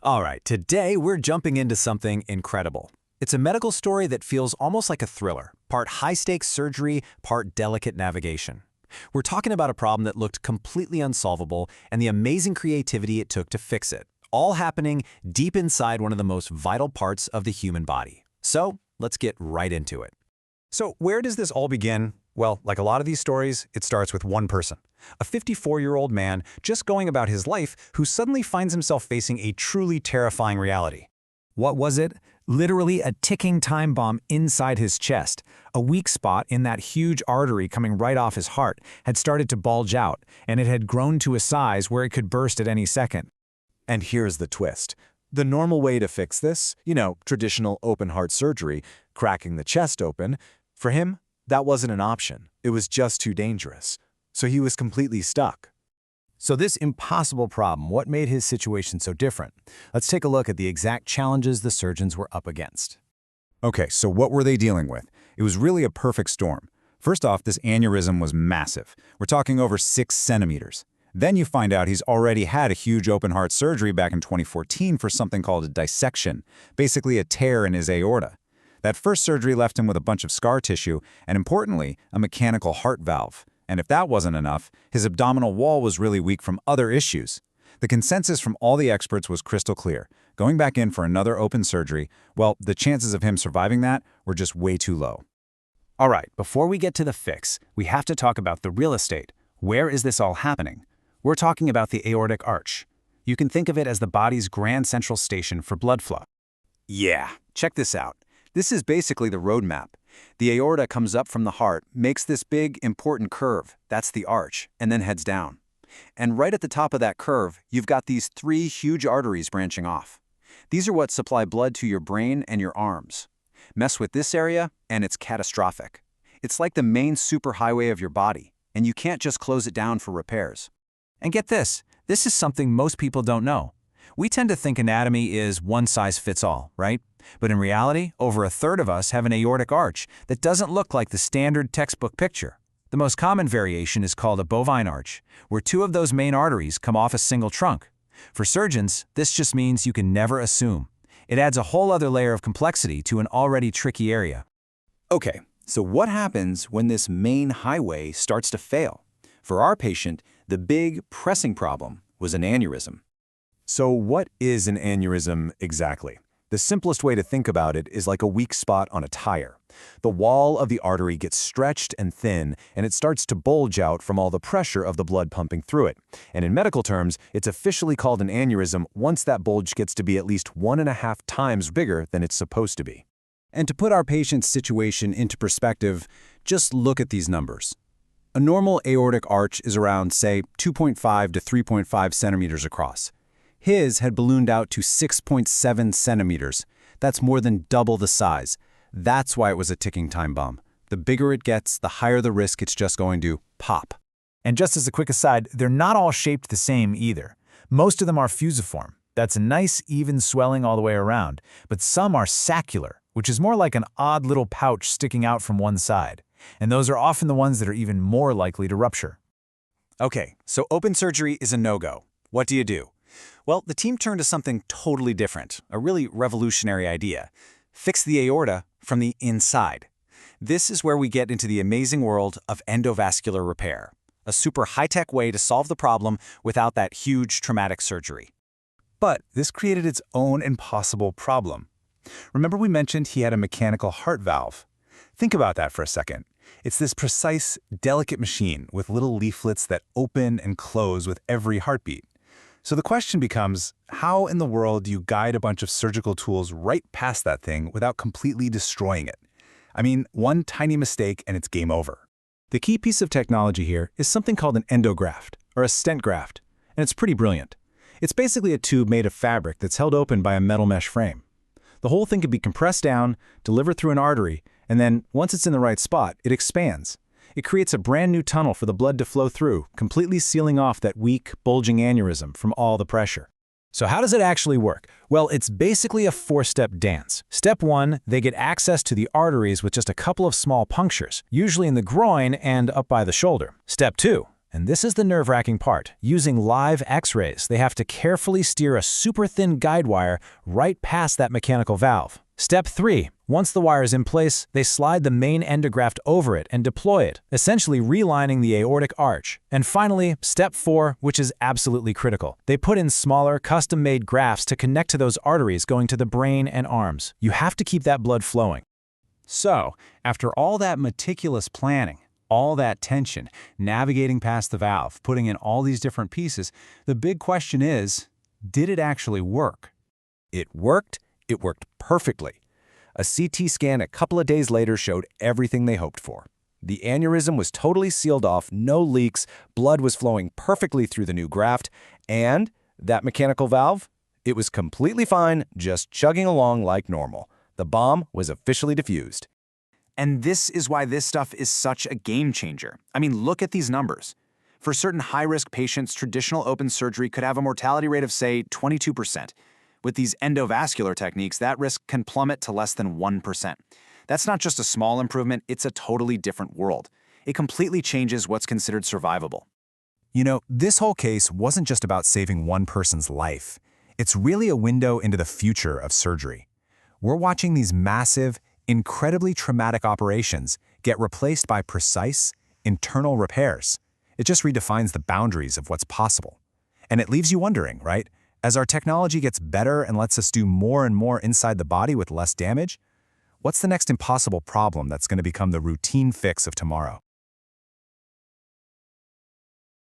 All right, today we're jumping into something incredible. It's a medical story that feels almost like a thriller, part high-stakes surgery, part delicate navigation. We're talking about a problem that looked completely unsolvable and the amazing creativity it took to fix it, all happening deep inside one of the most vital parts of the human body. So, let's get right into it. So, where does this all begin? Well, like a lot of these stories, it starts with one person. A 54-year-old man just going about his life who suddenly finds himself facing a truly terrifying reality. What was it? Literally a ticking time bomb inside his chest. A weak spot in that huge artery coming right off his heart had started to bulge out, and it had grown to a size where it could burst at any second. And here's the twist. The normal way to fix this, traditional open-heart surgery, cracking the chest open, for him, that wasn't an option. It was just too dangerous. So he was completely stuck. So this impossible problem, what made his situation so different? Let's take a look at the exact challenges the surgeons were up against. Okay, so what were they dealing with? It was really a perfect storm. First off, this aneurysm was massive. We're talking over 6 centimeters. Then you find out he's already had a huge open-heart surgery back in 2014 for something called a dissection, basically a tear in his aorta. That first surgery left him with a bunch of scar tissue and, importantly, a mechanical heart valve. And if that wasn't enough, his abdominal wall was really weak from other issues. The consensus from all the experts was crystal clear. Going back in for another open surgery, well, the chances of him surviving that were just way too low. All right, before we get to the fix, we have to talk about the real estate. Where is this all happening? We're talking about the aortic arch. You can think of it as the body's grand central station for blood flow. Yeah, check this out. This is basically the roadmap. The aorta comes up from the heart, makes this big, important curve, that's the arch, and then heads down. And right at the top of that curve, you've got these 3 huge arteries branching off. These are what supply blood to your brain and your arms. Mess with this area, and it's catastrophic. It's like the main superhighway of your body, and you can't just close it down for repairs. And get this is something most people don't know. We tend to think anatomy is one size fits all, right? But in reality, over a third of us have an aortic arch that doesn't look like the standard textbook picture. The most common variation is called a bovine arch, where 2 of those main arteries come off a single trunk. For surgeons, this just means you can never assume. It adds a whole other layer of complexity to an already tricky area. Okay, so what happens when this main highway starts to fail? For our patient, the big, pressing problem was an aneurysm. So what is an aneurysm exactly? The simplest way to think about it is like a weak spot on a tire. The wall of the artery gets stretched and thin, and it starts to bulge out from all the pressure of the blood pumping through it. And in medical terms, it's officially called an aneurysm once that bulge gets to be at least 1.5 times bigger than it's supposed to be. And to put our patient's situation into perspective, just look at these numbers. A normal aortic arch is around, say, 2.5 to 3.5 centimeters across. His had ballooned out to 6.7 centimeters. That's more than double the size. That's why it was a ticking time bomb. The bigger it gets, the higher the risk it's just going to pop. And just as a quick aside, they're not all shaped the same either. Most of them are fusiform. That's a nice, even swelling all the way around. But some are saccular, which is more like an odd little pouch sticking out from one side. And those are often the ones that are even more likely to rupture. Okay, so open surgery is a no-go. What do you do? Well, the team turned to something totally different, a really revolutionary idea. Fix the aorta from the inside. This is where we get into the amazing world of endovascular repair, a super high-tech way to solve the problem without that huge traumatic surgery. But this created its own impossible problem. Remember we mentioned he had a mechanical heart valve? Think about that for a second. It's this precise, delicate machine with little leaflets that open and close with every heartbeat. So the question becomes, how in the world do you guide a bunch of surgical tools right past that thing without completely destroying it? I mean, one tiny mistake and it's game over. The key piece of technology here is something called an endograft, or a stent graft, and it's pretty brilliant. It's basically a tube made of fabric that's held open by a metal mesh frame. The whole thing can be compressed down, delivered through an artery, and then, once it's in the right spot, it expands. It creates a brand new tunnel for the blood to flow through, completely sealing off that weak, bulging aneurysm from all the pressure. So how does it actually work? Well, it's basically a 4-step dance. Step 1, they get access to the arteries with just a couple of small punctures, usually in the groin and up by the shoulder. Step 2, And this is the nerve-wracking part. Using live X-rays, they have to carefully steer a super thin guide wire right past that mechanical valve. Step 3. Once the wire is in place, they slide the main endograft over it and deploy it, essentially relining the aortic arch. And finally, step 4, which is absolutely critical. They put in smaller, custom-made grafts to connect to those arteries going to the brain and arms. You have to keep that blood flowing. So, after all that meticulous planning, all that tension, navigating past the valve, putting in all these different pieces, the big question is, did it actually work? It worked. It worked perfectly. A CT scan a couple of days later showed everything they hoped for. The aneurysm was totally sealed off, no leaks, blood was flowing perfectly through the new graft, and that mechanical valve? It was completely fine, just chugging along like normal. The bomb was officially defused. And this is why this stuff is such a game changer. I mean, look at these numbers. For certain high-risk patients, traditional open surgery could have a mortality rate of, say, 22%. With these endovascular techniques, that risk can plummet to less than 1%. That's not just a small improvement, it's a totally different world. It completely changes what's considered survivable. You know, this whole case wasn't just about saving one person's life. It's really a window into the future of surgery. We're watching these massive, incredibly traumatic operations get replaced by precise, internal repairs. It just redefines the boundaries of what's possible. And it leaves you wondering, right? As our technology gets better and lets us do more and more inside the body with less damage, what's the next impossible problem that's going to become the routine fix of tomorrow?